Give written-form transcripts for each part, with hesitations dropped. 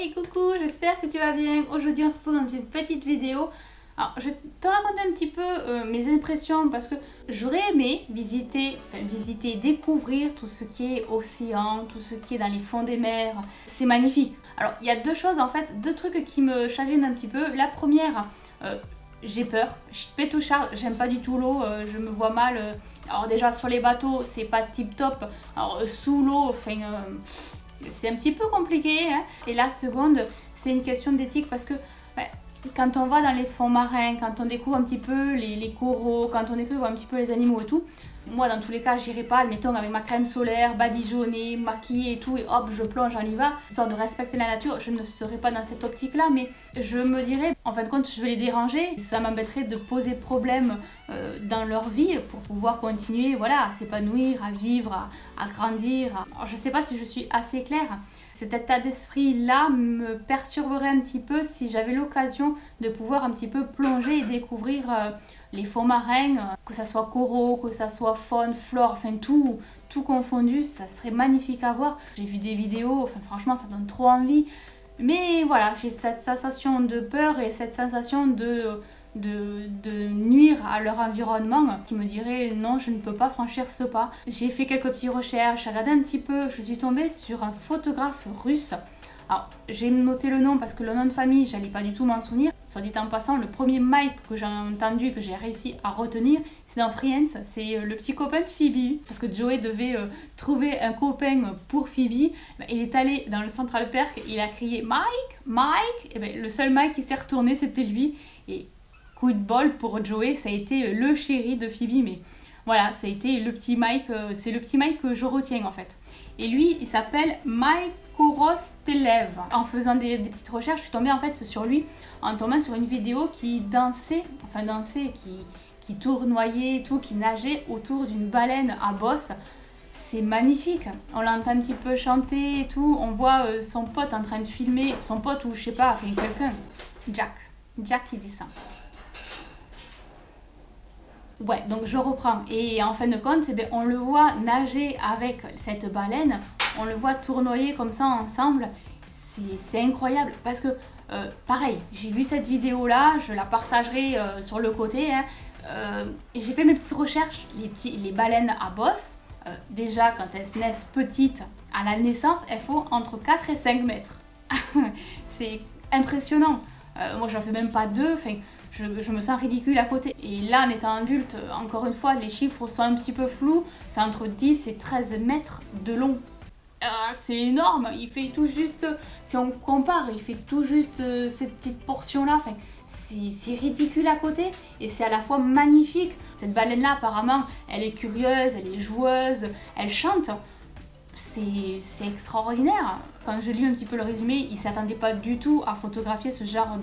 Hey coucou, j'espère que tu vas bien. Aujourd'hui on se retrouve dans une petite vidéo. Alors je vais te raconter un petit peu mes impressions parce que j'aurais aimé visiter, découvrir tout ce qui est océan, tout ce qui est dans les fonds des mers. C'est magnifique. Alors il y a deux choses en fait, deux trucs qui me chagrinent un petit peu. La première, j'ai peur, je suis pétocharde, j'aime pas du tout l'eau, je me vois mal. Alors déjà sur les bateaux c'est pas tip top, alors sous l'eau, enfin... c'est un petit peu compliqué, hein. Et la seconde, c'est une question d'éthique parce que quand on va dans les fonds marins, quand on découvre un petit peu les coraux, quand on découvre un petit peu les animaux et tout, moi dans tous les cas j'irai pas, admettons avec ma crème solaire, badigeonnée, maquillée et tout, et hop je plonge, on y va, histoire de respecter la nature. Je ne serai pas dans cette optique là, mais je me dirais, en fin de compte je vais les déranger, ça m'embêterait de poser problème dans leur vie pour pouvoir continuer, voilà, à s'épanouir, à vivre, à grandir. Alors, je sais pas si je suis assez claire. Cet état d'esprit-là me perturberait un petit peu si j'avais l'occasion de pouvoir un petit peu plonger et découvrir les fonds marins, que ça soit coraux, que ça soit faune, flore, enfin tout confondu, ça serait magnifique à voir. J'ai vu des vidéos, enfin franchement ça donne trop envie. Mais voilà, j'ai cette sensation de peur et cette sensation de nuire à leur environnement qui me dirait non, je ne peux pas franchir ce pas. J'ai fait quelques petites recherches, j'ai regardé un petit peu, je suis tombée sur un photographe russe. Alors j'ai noté le nom parce que le nom de famille j'allais pas du tout m'en souvenir. Soit dit en passant, le premier Mike que j'ai entendu, que j'ai réussi à retenir, c'est dans Friends, c'est le petit copain de Phoebe. Parce que Joey devait trouver un copain pour Phoebe. Il est allé dans le Central Perk, il a crié Mike, Mike, et bien le seul Mike qui s'est retourné c'était lui. Et coup de bol pour Joey, ça a été le chéri de Phoebe, mais voilà, ça a été le petit Mike, c'est le petit Mike que je retiens en fait. Et lui, il s'appelle Mike Korostelev. En faisant des petites recherches, je suis tombée en fait sur lui, en tombant sur une vidéo qui dansait, qui tournoyait et tout, qui nageait autour d'une baleine à bosse. C'est magnifique, on l'entend un petit peu chanter et tout, on voit son pote en train de filmer, son pote ou je sais pas, enfin quelqu'un, Jack qui dit ça. Ouais, donc je reprends. Et en fin de compte, on le voit nager avec cette baleine, on le voit tournoyer comme ça ensemble. C'est incroyable parce que, pareil, j'ai vu cette vidéo-là, je la partagerai sur le côté. Hein, et j'ai fait mes petites recherches. Les baleines à bosse, déjà quand elles naissent petites, à la naissance, elles font entre 4 et 5 mètres. C'est impressionnant. Moi, j'en fais même pas deux. Je me sens ridicule à côté. Et là, en étant adulte, encore une fois, les chiffres sont un petit peu flous. C'est entre 10 et 13 mètres de long. C'est énorme. Il fait tout juste, si on compare, il fait tout juste cette petite portion-là. Enfin, c'est ridicule à côté. Et c'est à la fois magnifique. Cette baleine-là, apparemment, elle est curieuse, elle est joueuse, elle chante. C'est extraordinaire. Quand je lis un petit peu le résumé, il ne s'attendait pas du tout à photographier ce genre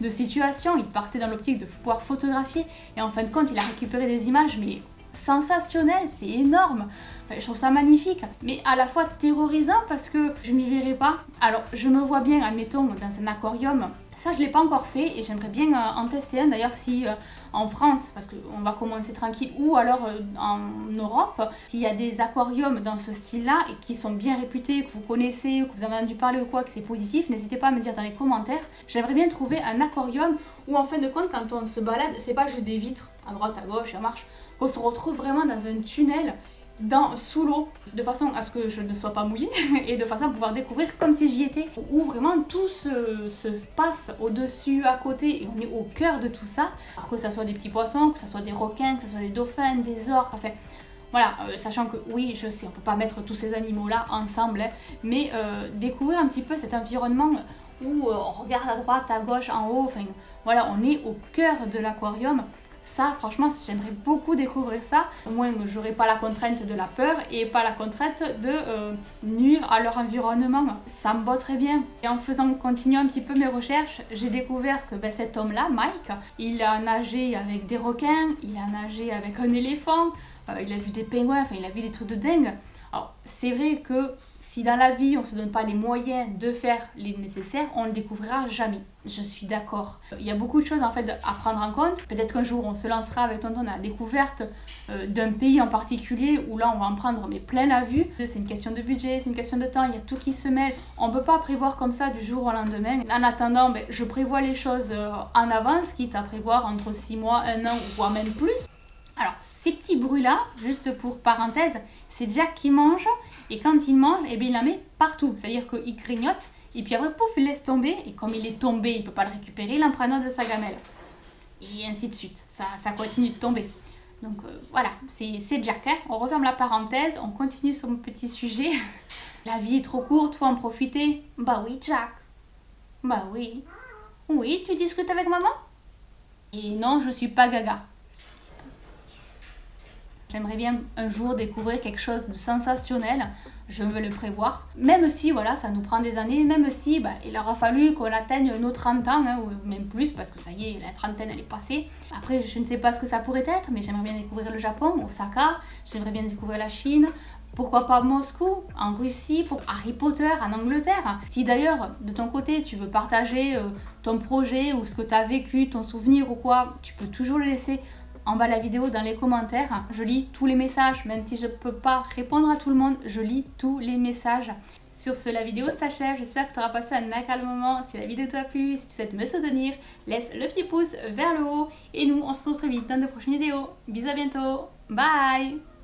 de situation. Il partait dans l'optique de pouvoir photographier et en fin de compte, il a récupéré des images mais sensationnelles, c'est énorme. Enfin, je trouve ça magnifique, mais à la fois terrorisant parce que je m'y verrais pas. Alors, je me vois bien, admettons, dans un aquarium. Ça, je ne l'ai pas encore fait et j'aimerais bien en tester un. D'ailleurs, si en France, parce qu'on va commencer tranquille, ou alors en Europe, s'il y a des aquariums dans ce style-là et qui sont bien réputés, que vous connaissez, que vous avez entendu parler ou quoi, que c'est positif, n'hésitez pas à me dire dans les commentaires. J'aimerais bien trouver un aquarium où en fin de compte, quand on se balade, c'est pas juste des vitres à droite, à gauche, à marche, qu'on se retrouve vraiment dans un tunnel sous l'eau, de façon à ce que je ne sois pas mouillée et de façon à pouvoir découvrir comme si j'y étais, où vraiment tout se passe au-dessus, à côté, et on est au cœur de tout ça, alors que ça soit des petits poissons, que ça soit des requins, que ça soit des dauphins, des orques, enfin voilà, sachant que oui, je sais, on peut pas mettre tous ces animaux-là ensemble, hein, mais découvrir un petit peu cet environnement où on regarde à droite, à gauche, en haut, enfin voilà, on est au cœur de l'aquarium. Ça, franchement, j'aimerais beaucoup découvrir ça. Au moins, j'aurais pas la contrainte de la peur et pas la contrainte de nuire à leur environnement. Ça me botterait bien. Et en faisant continuer un petit peu mes recherches, j'ai découvert que cet homme-là, Mike, il a nagé avec des requins, il a nagé avec un éléphant, il a vu des pingouins, enfin, il a vu des trucs de dingue. Alors, c'est vrai que Si dans la vie on ne se donne pas les moyens de faire les nécessaires, on ne le découvrira jamais. Je suis d'accord. Il y a beaucoup de choses en fait à prendre en compte. Peut-être qu'un jour on se lancera avec tonton à la découverte d'un pays en particulier où là on va en prendre mais plein la vue. C'est une question de budget, c'est une question de temps, il y a tout qui se mêle. On ne peut pas prévoir comme ça du jour au lendemain. En attendant, je prévois les choses en avance, quitte à prévoir entre 6 mois, 1 an, voire même plus. Alors, ces petits bruits-là, juste pour parenthèse, c'est Jack qui mange, et quand il mange, eh bien, il la met partout. C'est-à-dire qu'il grignote, et puis après, pouf, il laisse tomber, et comme il est tombé, il ne peut pas le récupérer, il en prend un autre de sa gamelle. Et ainsi de suite, ça continue de tomber. Donc voilà, c'est Jack, hein. On referme la parenthèse, on continue sur mon petit sujet. La vie est trop courte, faut en profiter. Bah oui, Jack. Bah oui. Oui, tu discutes avec maman? Et non, je suis pas gaga. J'aimerais bien un jour découvrir quelque chose de sensationnel, je veux le prévoir. Même si voilà, ça nous prend des années, même si il aura fallu qu'on atteigne nos 30 ans, hein, ou même plus, parce que ça y est, la trentaine elle est passée. Après, je ne sais pas ce que ça pourrait être, mais j'aimerais bien découvrir le Japon, Osaka, j'aimerais bien découvrir la Chine, pourquoi pas Moscou, en Russie, pour Harry Potter, en Angleterre. Si d'ailleurs, de ton côté, tu veux partager ton projet ou ce que tu as vécu, ton souvenir ou quoi, tu peux toujours le laisser en bas de la vidéo dans les commentaires. Je lis tous les messages, même si je ne peux pas répondre à tout le monde, je lis tous les messages. Sur ce, la vidéo s'achève. J'espère que tu auras passé un agréable moment. Si la vidéo t'a plu, si tu souhaites me soutenir, laisse le petit pouce vers le haut. Et nous, on se retrouve très vite dans de prochaines vidéos. Bisous, à bientôt. Bye!